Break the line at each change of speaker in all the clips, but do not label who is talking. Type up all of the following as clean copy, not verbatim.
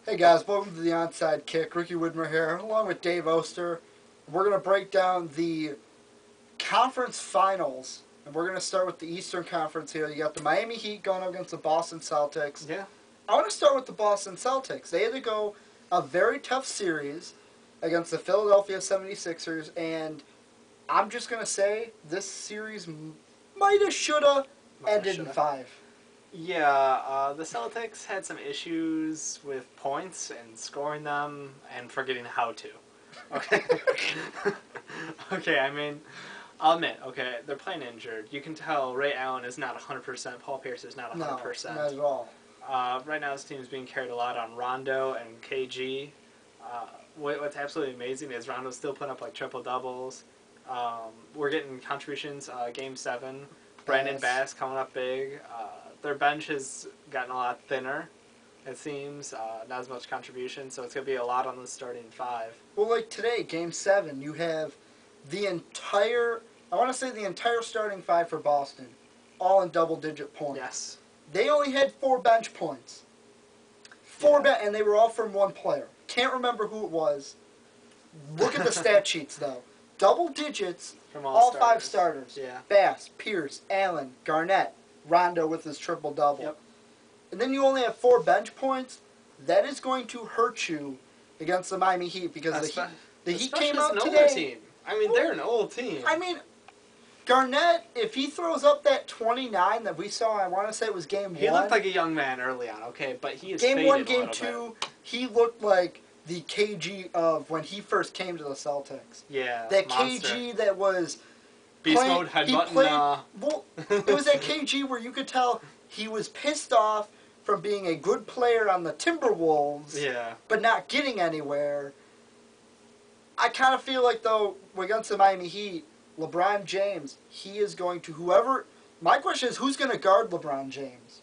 Hey guys, welcome to the Onside Kick. Ricky Widmer here, along with Dave Oster. We're going to break down the conference finals, and we're going to start with the Eastern Conference here. You got the Miami Heat going up against the Boston Celtics.
Yeah.
I want to start with the Boston Celtics. They had to go a very tough series against the Philadelphia 76ers, and I'm just going to say this series mighta, shoulda, ended in 5.
Yeah, the Celtics had some issues with points and scoring them and forgetting how to. Okay. Okay, I mean, I'll admit, okay, they're playing injured. You can tell Ray Allen is not 100%. Paul Pierce is not 100%.
No, not at all.
Right now, this team is being carried a lot on Rondo and KG. What's absolutely amazing is Rondo's still putting up like triple doubles. We're getting contributions. Game 7, Brandon Bass coming up big. Their bench has gotten a lot thinner, it seems. Not as much contribution, so it's going to be a lot on the starting 5.
Well, like today, Game 7, you have the entire, I want to say the entire starting 5 for Boston, all in double-digit points.
Yes.
They only had 4 bench points. And they were all from one player. Can't remember who it was. Look at the stat sheets, though. Double digits,
From
all 5 starters.
Yeah.
Bass, Pierce, Allen, Garnett, Rondo with his triple-double.
Yep.
And then you only have 4 bench points. That is going to hurt you against the Miami Heat because the Heat came out today.
Team. I mean, they're an old team.
I mean, Garnett, if he throws up that 29 that we saw, I want to say it was Game 1.
He looked like a young man early on, okay, but he is
Game 1, Game
a
2, he looked like the KG of when he first came to the Celtics.
Yeah,
that
monster.
KG that was
Beast mode, head button.
Well, it was that KG where you could tell he was pissed off from being a good player on the Timberwolves,
yeah,
but not getting anywhere. I kind of feel like, though, against the Miami Heat, LeBron James, he is going to, whoever... My question is, who's going to guard LeBron James?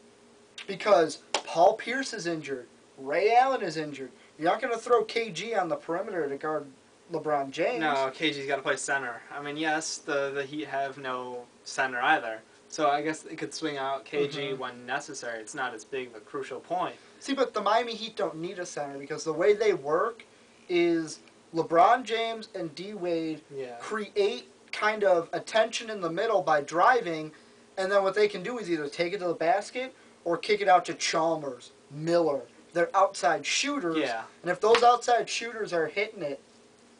Because Paul Pierce is injured. Ray Allen is injured. You're not going to throw KG on the perimeter to guard LeBron James.
No, KG's got to play center. I mean, yes, the Heat have no center either. So I guess they could swing out KG when necessary. It's not as big of a crucial point.
See, but the Miami Heat don't need a center because the way they work is LeBron James and D. Wade create kind of attention in the middle by driving, and then what they can do is either take it to the basket or kick it out to Chalmers, Miller. They're outside shooters, and if those outside shooters are hitting it,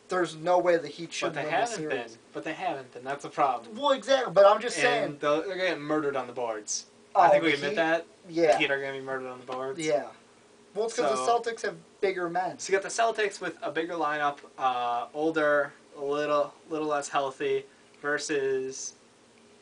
there's no way the Heat should win the series.
But they haven't been. That's a problem.
Well, exactly, but I'm just saying.
They're going to get murdered on the boards. I think we admit that.
Yeah.
The Heat are going to be murdered on the boards.
Yeah. Well, it's because the Celtics have bigger men.
So you got the Celtics with a bigger lineup, older, a little less healthy, versus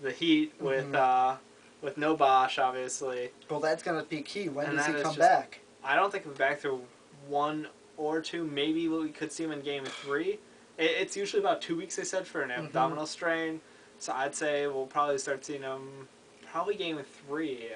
the Heat with no Bosh, obviously.
Well, that's going to be key. When does he come back?
I don't think he'll be back through 1 or 2. Maybe we could see him in Game 3. It's usually about 2 weeks, they said, for an abdominal strain. So I'd say we'll probably start seeing him probably Game 3.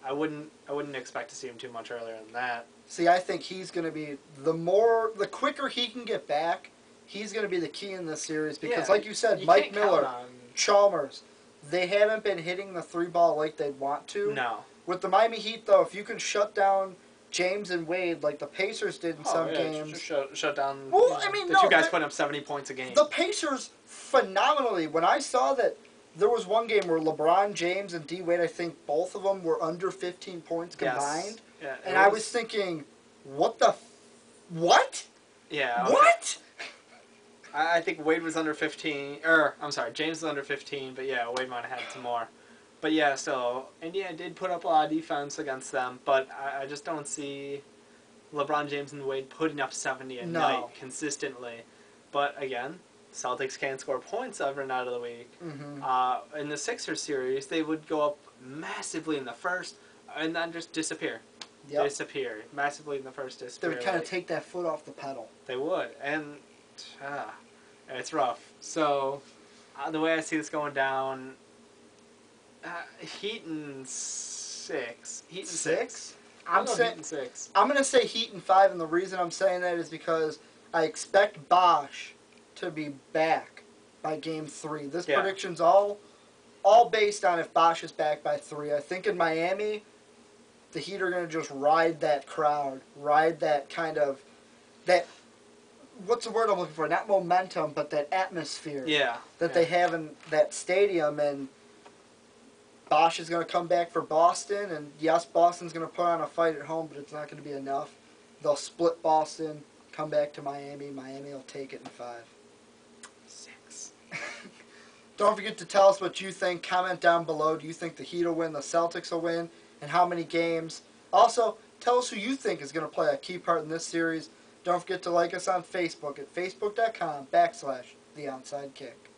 I wouldn't expect to see him too much earlier than that.
See, I think he's going to be the quicker he can get back, he's going to be the key in this series because, like you said, Mike Miller, Chalmers, they haven't been hitting the 3-ball like they'd want to.
No.
With the Miami Heat, though, if you can shut down James and Wade like the Pacers did in some games,
shut down.
Well, I mean,
the two guys putting up 70 points a game.
The Pacers phenomenally. When I saw that. There was one game where LeBron James and D. Wade, I think both of them were under 15 points combined.
Yeah,
and I was thinking, what?
Yeah.
What?
I think Wade was under 15. I'm sorry, James was under 15, but yeah, Wade might have had some more. But yeah, so Indiana did put up a lot of defense against them, but I just don't see LeBron James and Wade putting up 70 a night consistently. But again, Celtics can't score points every night of the week. In the Sixers series, they would go up massively in the first and then just disappear. Disappear. Massively in the first, disappear.
They would kind of take that foot off the pedal.
They would. And it's rough. So the way I see this going down, Heat in 6. Heat in 6?
I'm going to say Heat in 5, and the reason I'm saying that is because I expect Bosh to be back by Game 3. This prediction's all based on if Bosh is back by 3. I think in Miami, the Heat are going to just ride that crowd, ride that kind of, that, what's the word I'm looking for? Not momentum, but that atmosphere that they have in that stadium. And Bosh is going to come back for Boston, and yes, Boston's going to put on a fight at home, but it's not going to be enough. They'll split Boston, come back to Miami. Miami will take it in 5.
6.
Don't forget to tell us what you think. Comment down below. Do you think the Heat will win, the Celtics will win, and how many games? Also, tell us who you think is going to play a key part in this series. Don't forget to like us on Facebook at facebook.com/TheOnsideKick.